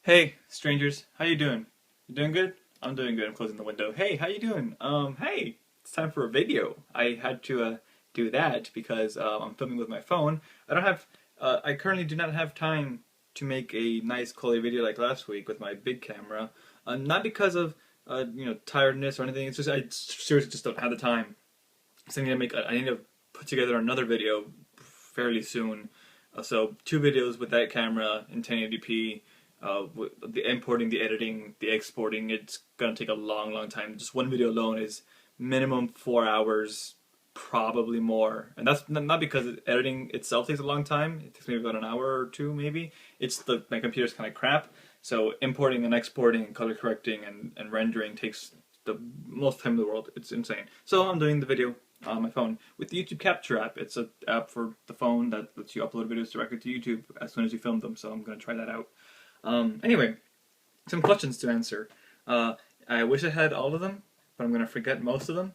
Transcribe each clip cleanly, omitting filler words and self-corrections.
Hey, strangers, how you doing? You doing good? I'm doing good. I'm closing the window. Hey, how you doing? Hey, it's time for a video. I had to do that because I'm filming with my phone. I currently do not have time to make a nice quality video like last week with my big camera. Not because of tiredness or anything. It's just I seriously just don't have the time. So I need to put together another video fairly soon. So two videos with that camera in 1080p. The importing, the editing, the exporting, it's gonna take a long, long time. Just one video alone is minimum 4 hours, probably more. And that's not because editing itself takes a long time. It takes maybe about an hour or two, maybe. My computer's kind of crap, so importing and exporting and color correcting and rendering takes the most time in the world. It's insane. So I'm doing the video on my phone with the YouTube Capture app. It's an app for the phone that lets you upload videos directly to YouTube as soon as you film them. So I'm gonna try that out. Anyway, some questions to answer. I wish I had all of them, but I'm going to forget most of them,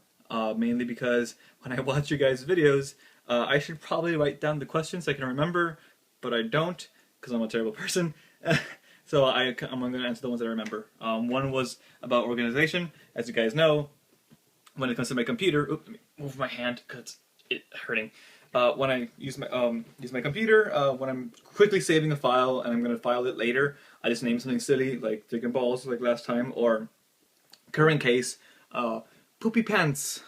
mainly because when I watch you guys' videos, I should probably write down the questions so I can remember, but I don't, because I'm a terrible person. So I'm going to answer the ones that I remember. One was about organization. As you guys know, when it comes to my computer, oops, let me move my hand because it's hurting. When I use my computer, when I'm quickly saving a file and I'm going to file it later, I just name something silly like Dick and Balls like last time, or current case, Poopy Pants.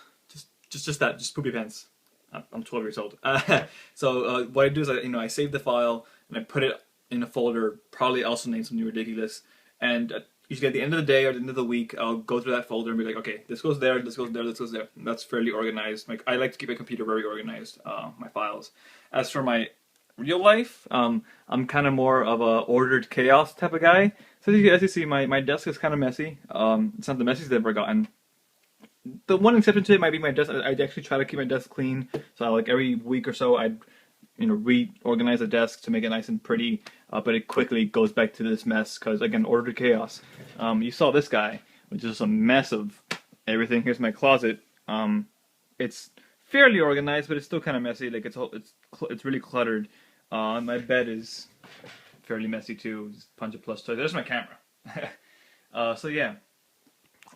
Just that, just Poopy Pants. I'm 12 years old. So what I do is I save the file and I put it in a folder, probably also name something ridiculous, and usually at the end of the day or the end of the week, I'll go through that folder and be like, okay, this goes there, this goes there, this goes there. And that's fairly organized. Like, I like to keep my computer very organized, my files. As for my real life, I'm kind of more of a ordered chaos type of guy. So as you see, my desk is kind of messy. It's not the messiest I've ever gotten. The one exception to it might be my desk. I actually try to keep my desk clean. So like every week or so, I'd reorganize the desk to make it nice and pretty, but it quickly goes back to this mess because, again, ordered chaos. You saw this guy, which is just a mess of everything. Here's my closet. It's fairly organized, but it's still kind of messy. Like it's really cluttered. My bed is fairly messy too. Just a bunch of plush toys. There's my camera. So yeah,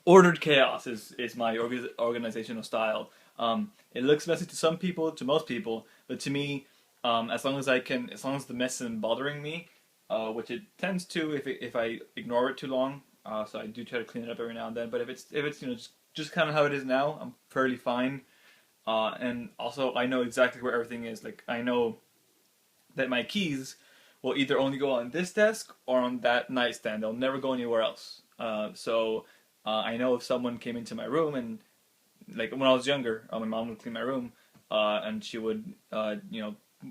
ordered chaos is my organizational style. It looks messy to some people, to most people, but to me, as long as the mess isn't bothering me, which it tends to if I ignore it too long. So I do try to clean it up every now and then. But if it's just kind of how it is now, I'm fairly fine. And also I know exactly where everything is. Like, I know that my keys will either only go on this desk or on that nightstand. They'll never go anywhere else. So I know if someone came into my room, and like when I was younger, my mom would clean my room, and she would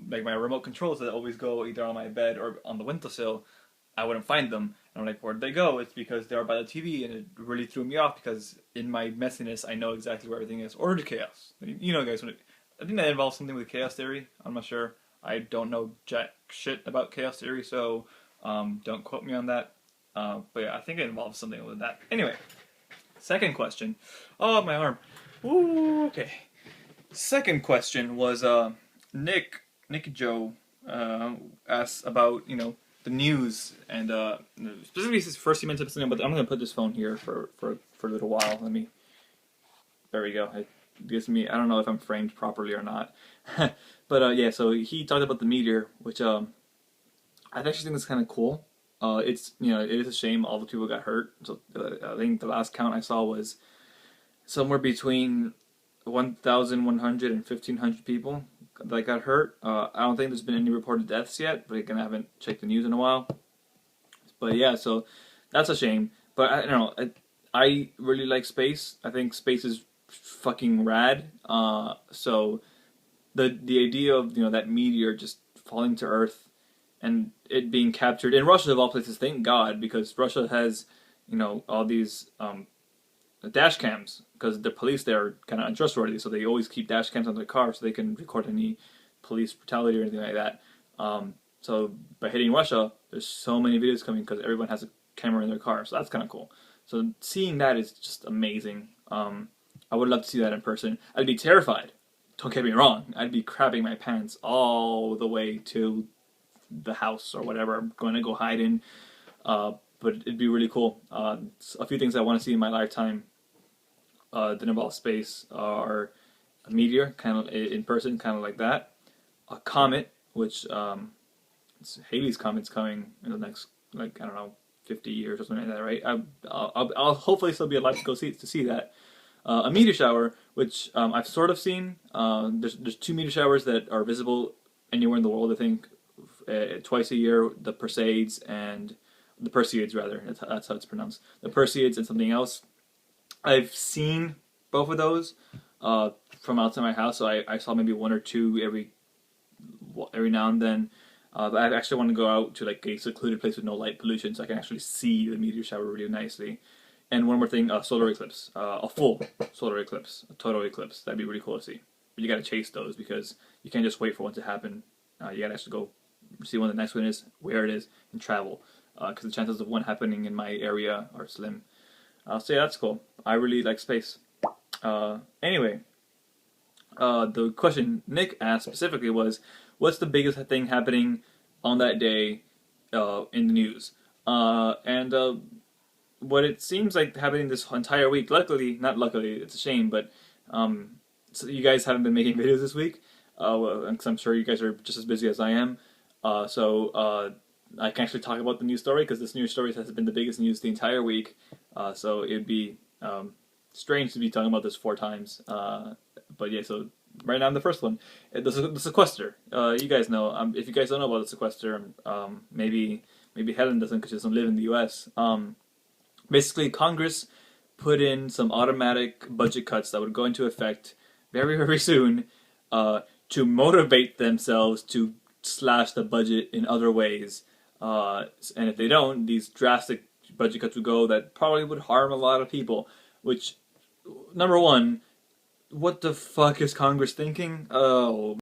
like my remote controls that always go either on my bed or on the windowsill. I wouldn't find them. And I'm like, where'd they go? It's because they are by the TV, and it really threw me off because in my messiness, I know exactly where everything is. Ordered chaos. You know, guys, I think that involves something with chaos theory. I'm not sure. I don't know jack shit about chaos theory, so don't quote me on that. But yeah, I think it involves something with that. Anyway, second question. Oh, my arm. Ooh, okay. Second question was Nick Joe asked about the news, and specifically first he mentioned something, but I'm gonna put this phone here for a little while. There we go. It gives me, I don't know if I'm framed properly or not, but yeah. So he talked about the meteor, which I actually think is kind of cool. It is a shame all the people got hurt. So I think the last count I saw was somewhere between 1,100 and 1,500 people that got hurt. I don't think there's been any reported deaths yet, but again, I haven't checked the news in a while. But yeah, so that's a shame. But I don't know. I really like space. I think space is fucking rad. So the idea of that meteor just falling to Earth and it being captured in Russia of all places, thank God, because Russia has all these dash cams, because the police there are kind of untrustworthy, so they always keep dash cams on their car so they can record any police brutality or anything like that. So by hitting Russia, there's so many videos coming because everyone has a camera in their car, so that's kind of cool. So seeing that is just amazing. I would love to see that in person. I'd be terrified. Don't get me wrong. I'd be crapping my pants all the way to the house or whatever I'm going to go hide in. but it'd be really cool. A few things I want to see in my lifetime that involve space are a meteor, kind of in person, kind of like that. A comet, which Halley's Comet's coming in the next, like, I don't know, 50 years or something like that, right? I'll hopefully still be alive to go see that. A meteor shower, which I've sort of seen. There's two meteor showers that are visible anywhere in the world. I think twice a year. The Perseids rather. That's how it's pronounced. The Perseids and something else. I've seen both of those from outside my house. So I saw maybe one or two every now and then. But I actually want to go out to like a secluded place with no light pollution, so I can actually see the meteor shower really nicely. And one more thing, solar eclipse, a full solar eclipse, a total eclipse. That'd be really cool to see. But you gotta chase those because you can't just wait for one to happen. You gotta actually go see when the next one is, where it is, and travel. Because the chances of one happening in my area are slim. So yeah, that's cool. I really like space. Anyway, the question Nick asked specifically was, what's the biggest thing happening on that day in the news? What it seems like happening this entire week, not luckily, it's a shame, but so you guys haven't been making videos this week, because I'm sure you guys are just as busy as I am. So I can actually talk about the news story, because this news story has been the biggest news the entire week. So it'd be strange to be talking about this 4 times. But yeah, so right now I'm the first one. The sequester. You guys know. If you guys don't know about the sequester, maybe Helen doesn't because she doesn't live in the U.S. Basically, Congress put in some automatic budget cuts that would go into effect very, very soon to motivate themselves to slash the budget in other ways. And if they don't, these drastic budget cuts would go that probably would harm a lot of people. Which, number one, what the fuck is Congress thinking? Oh.